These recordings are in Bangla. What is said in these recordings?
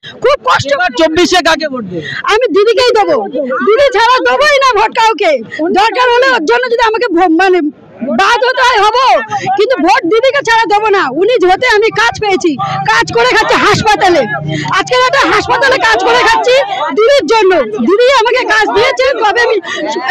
খুব কষ্ট। 24-এ কাকে ভোট দেব? আমি দিদিকেই দেবো, দিদি ছাড়া দেবোই না ভোট কাউকে। দরকার হলে ওর জন্য যদি আমাকে মানে বাদ হতে হয় হবো, কিন্তু ভোট দিদিকে ছাড়া দেবো না। উনি হতে আমি কাজ পেয়েছি, কাজ করে খাচ্ছি হাসপাতালে। আজকে একটা হাসপাতালে কাজ করে খাচ্ছি দিদির জন্য। দিদি আমাকে কাজ দিয়েছে, তবে আমি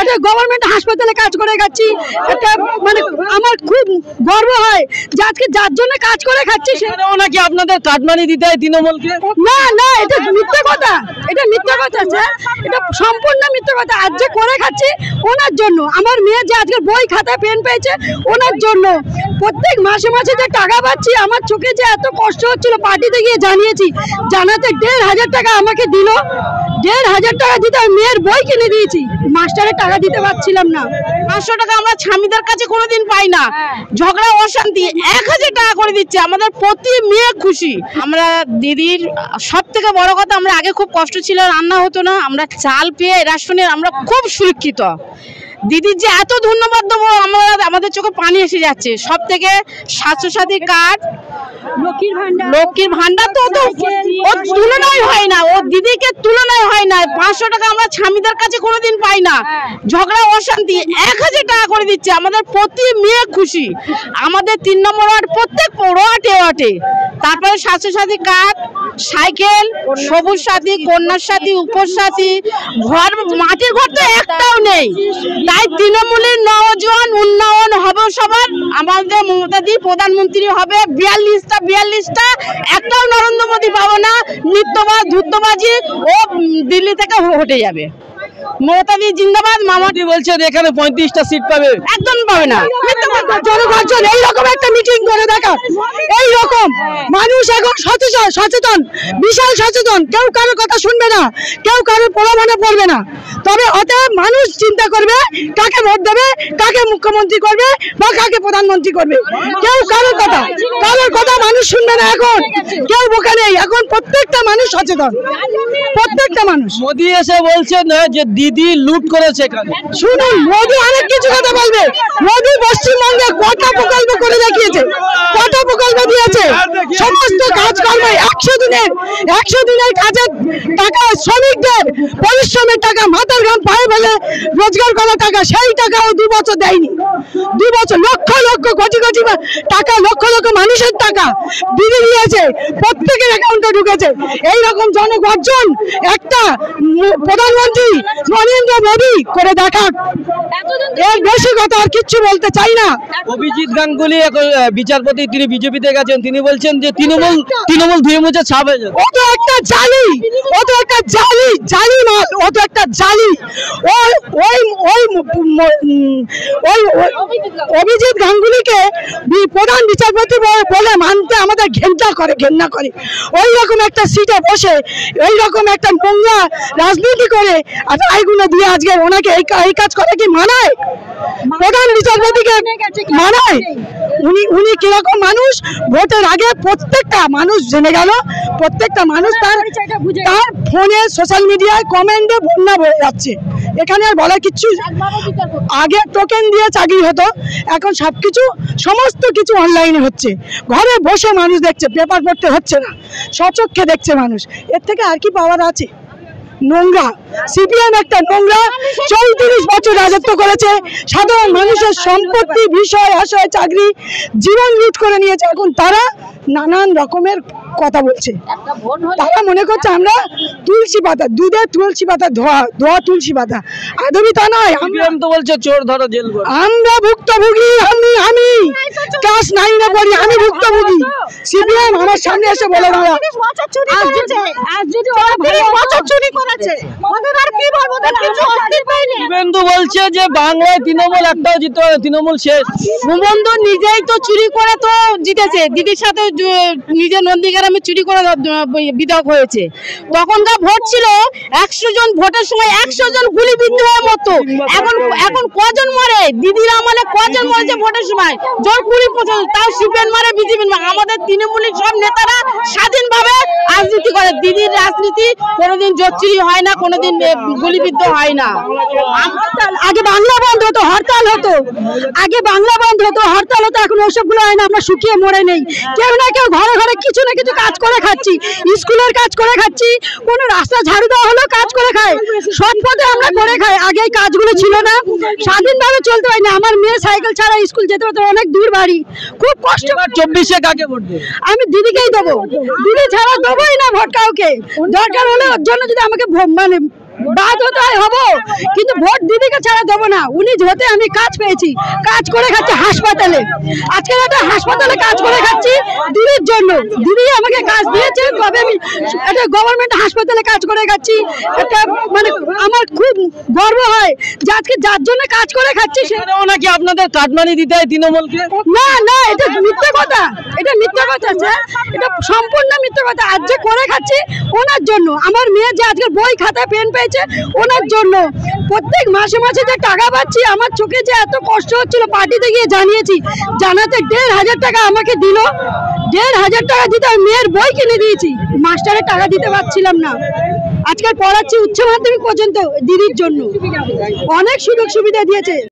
একটা গভর্নমেন্ট হাসপাতালে কাজ করে খাচ্ছি। একটা মানে আমার খুব গর্ব হয় যে আজকে যার জন্য কাজ করে খাচ্ছি সেটাও নাকি আপনাদের কাটমানি দিতে হয় তৃণমূলকে। না না, এটা মিথ্যে কথা, এটা মিথ্যে কথা স্যার, এটা সম্পূর্ণ মিথ্যে কথা। আজ যে করে খাচ্ছি ওনার জন্য। আমার মেয়ে যে আজকে বই খাতায় পেন পেয়েছে ওনার জন্য। প্রত্যেক মাসে মাসে যে টাকা পাচ্ছি, আমার চোখে যে এত কষ্ট হচ্ছিল, পার্টিতে গিয়ে জানিয়েছি, জানাতে 1,500 টাকা আমাকে দিল। 1,500 টাকা দিতে আমি মেয়ের বই কিনে দিয়েছি, মাস্টারের টাকা দিতে পারছিলাম না। 500 টাকা আমরা স্বামীদের কাছে কোনোদিন পাই না, ঝগড়া অশান্তি। 1000 টাকা করে দিচ্ছে, আমাদের প্রতি মেয়ে খুশি। আমরা দিদির সব থেকে বড় কথা, আমরা আগে খুব কষ্ট ছিল, রান্না হতো না, আমরা চাল পেয়ে রেশনের আমরা খুব সুরক্ষিত। দিদির যে এত ধন্যবাদ দেবো, আমাদের চোখে পানি এসে যাচ্ছে। সব থেকে স্বাস্থ্যসাথী কার্ড, লক্ষ্মীর ভান্ডার তো ওর তুলনায় হয় না, ও দিদিকে তুলনায় হয় না। 500 টাকা আমরা স্বামীদের কাছে কোনোদিন পাই না, ঝগড়া অশান্তি। 1000 টাকা করে দিচ্ছে, আমাদের প্রতি মেয়ে খুশি। আমাদের 3 নম্বর ওয়ার্ড, প্রত্যেক ওয়ার্ডে। তারপরে স্বাস্থ্যসাথী কার্ড, সাইকেল, সবুজ সাথী, কন্যার সাথী, উপসাথী, ঘর, মাটির ঘর তো একটাও নেই। তাই তৃণমূলের নওজোয়ান উন্নয়ন হবে সবার। আমাদের মমতা দি প্রধানমন্ত্রী হবে। 42টা একটাও নরেন্দ্র মোদী পাবো না। মিথ্যাবাদ, ধূর্তবাজি, ও দিল্লি থেকে হটে যাবে। মমতা দি জিন্দাবাদ। মামাটি বলছে এখানে 35টা সিট পাবে, একদম পাবে না। জনগণ এইরকম একটা মিটিং করে দেখা, এইরকম মানুষ এখন সচেতন, বিশাল সচেতন। কেউ কারোর কথা শুনবে না, কেউ কারোর প্রলোভনে পড়বে না। তবে অতএব মানুষ চিন্তা করবে কাকে ভোট দেবে, কাকে মুখ্যমন্ত্রী করবে বা কাকে প্রধানমন্ত্রী করবে। কেউ কারোর কথা মানুষ শুনবে না। এখন কেউ বোকা নেই, এখন প্রত্যেকটা মানুষ সচেতন, প্রত্যেকটা মানুষ। মোদি এসে বলছেন যে দিদি লুট করেছে এখানে। শুনুন, মোদি অনেক কিছু কথা বলবে। মোদি পশ্চিমবঙ্গে কটা প্রকল্প করে দেখিয়েছে, কটা প্রকল্প দিয়েছে, সমস্ত কাজকর্ম 100 দিনের কাজের টাকা, শ্রমিকদের পরিশ্রমের টাকা, মাথার ঘাম পায়ে ফেলে রোজগার করা টাকা, সেই টাকাও 2 বছর দেয়নি। 2 বছর লক্ষ লক্ষ কোটি কোটি টাকা, লক্ষ লক্ষ মানুষের টাকা দিদি দিয়েছে, প্রত্যেকের অ্যাকাউন্টে ঢুকেছে। এইরকম জনগর্জন একটা প্রধানমন্ত্রী নরেন্দ্র মোদী করে দেখাক, এর বেশি কথা আর কিচ্ছু বলতে চাই না। অভিজিৎ গাঙ্গুলি বিচারপতি, তিনি বিজেপিতে গেছেন, তিনি বলছেন যে তৃণমূল ধুয়ে মুছে ছাপ হয়ে যাবে। ও তো একটা জালি, ও তো একটা জালি মাল, ও তো একটা জালি। ওই অভিজিৎ গাঙ্গুলিকে প্রধান বিচারপতি বলে মানতে আমাদের ঘেন্না করে। ওই রকম একটা সিটে বসে ওই রকম একটা নোংরা রাজনীতি করে আর রায়গুলো দিয়ে আজকে ওনাকে এই কাজ করে কি মানায়? প্রধান বিচারপতিকে মানায়? উনি কিরকম মানুষ ভোটের আগে প্রত্যেকটা মানুষ জেনে গেল। প্রত্যেকটা মানুষ তার ফোনে, সোশ্যাল মিডিয়ায় কমেন্টে বন্যা বয়ে যাচ্ছে। এখানে আর বলার কিচ্ছু। আগে টোকেন দিয়ে চাকরি হতো, এখন সমস্ত কিছু অনলাইনে হচ্ছে। ঘরে বসে মানুষ দেখছে, পেপার পড়তে হচ্ছে না, স্বচক্ষে দেখছে মানুষ। এর থেকে আর কি পাওয়ার আছে? নোংরা সিপিএম একটা নোংরা 34 বছর রাজত্ব করেছে, সাধারণ মানুষের সম্পত্তি, বিষয় আশয়, চাকরি, জীবন লুট করে নিয়েছে। এখন তারা নানান রকমের কথা বলছে। তারা মনে করছে আমরা তুলসী পাতা, দুধে তুলসী পাতা ধোয়া তুলসী পাতা। আদমি তা নয়। আমরা তো বলছে চোর ধরো জেল করো। আমরা ভুক্তভোগী, আমি ক্লাস 9-এ পড়ি, আমি ভুক্তভোগী। সিপিএম আমার সামনে এসে বলে দাঁড়া, শুভেন্দু বলছে যে বাংলায় তৃণমূল একটাও জিততে হবে, তৃণমূল শেষ। শুভেন্দু নিজেই তো চুরি করে তো জিতেছে, দিদির সাথে নিজের নন্দীগ্রামে চুরি করে বিধায়ক হয়েছে। তখনকার ভোট ছিল 100 জন, ভোটের সময় 100 জন গুলিবিদ্ধ হয়ে মরতো। এখন কজন মরে? দিদির আমলে কজন মরেছে ভোটের সময়? জোর 20-25, তাও সিপিএম মারে, বিজেপি মারে। আমাদের তৃণমূলের সব নেতারা স্বাধীনভাবে রাজনীতি করে। দিদির রাজনীতি কোনোদিন জোর চুরি হয় না, কোনোদিন গুলিবিদ্ধ হয় না। আগে বাংলা বন্ধ হতো, হরতাল হতো, আগে বাংলা বন্ধ হতো, হরতাল হতো, এখন ওসবগুলো হয় না। আমরা শুকিয়ে মরে নেই, কেউ না কেউ ঘরে ঘরে কিছু না কিছু কাজ করে খাচ্ছি, স্কুলের কাজ করে খাচ্ছি, কোনো রাস্তা ঝাড়ু দেওয়া হলেও কাজ করে খাই, সৎ পথে আমরা করে খাই। আগে এই কাজগুলো ছিল না, স্বাধীনভাবে চলতে পারি না। আমার মেয়ে সাইকেল ছাড়া স্কুল যেতে পারতো, অনেক দূর বাড়ি, খুব কষ্ট। 24-এ কাকে ভোট দেবেন? আমি দিদিকেই দেবো, দিদি ছাড়া দেবোই না ভোট কাউকে। দরকার হলে ওর জন্য যদি আমাকে মানে বাদ হতে হয় হবো, কিন্তু ভোট দিদিকে ছাড়া দেবো না। উনি হতে আমি কাজ পেয়েছি, কাজ করে খাচ্ছি হাসপাতালে, আজকে একটা হাসপাতালে কাজ করে খাচ্ছি দিদির জন্য। দিদি আমাকে কাজ দিয়েছে, তবে আমি একটা গভর্নমেন্ট হাসপাতালে কাজ করে খাচ্ছি। একটা মানে আমার খুব গর্ব হয় যে আজকে যার জন্য কাজ করে খাচ্ছি সেটাও নাকি আপনাদের কাটমানি দিতে হয় তৃণমূলকে? না না, এটা মিথ্যে কথা, এটা মিথ্যে কথা স্যার, এটা সম্পূর্ণ মিথ্যে কথা। আজ যে করে খাচ্ছি ওনার জন্য, আমার মেয়ে যে আজকে বই খাতা পেন পেয়েছে ওনার জন্য। প্রত্যেক মাসে মাসে যে টাকা পাচ্ছি, আমার চোখে যে এত কষ্ট হচ্ছিল, পার্টিতে গিয়ে জানিয়েছি, জানাতে 1,500 টাকা আমাকে দিল। 1,500 টাকা দিতে আমি মেয়ের বই কিনে দিয়েছি, মাস্টারের টাকা দিতে পারছিলাম না। আজকাল পড়াচ্ছি উচ্চ মাধ্যমিক পর্যন্ত দিদির জন্য, অনেক সুযোগ সুবিধা দিয়েছে।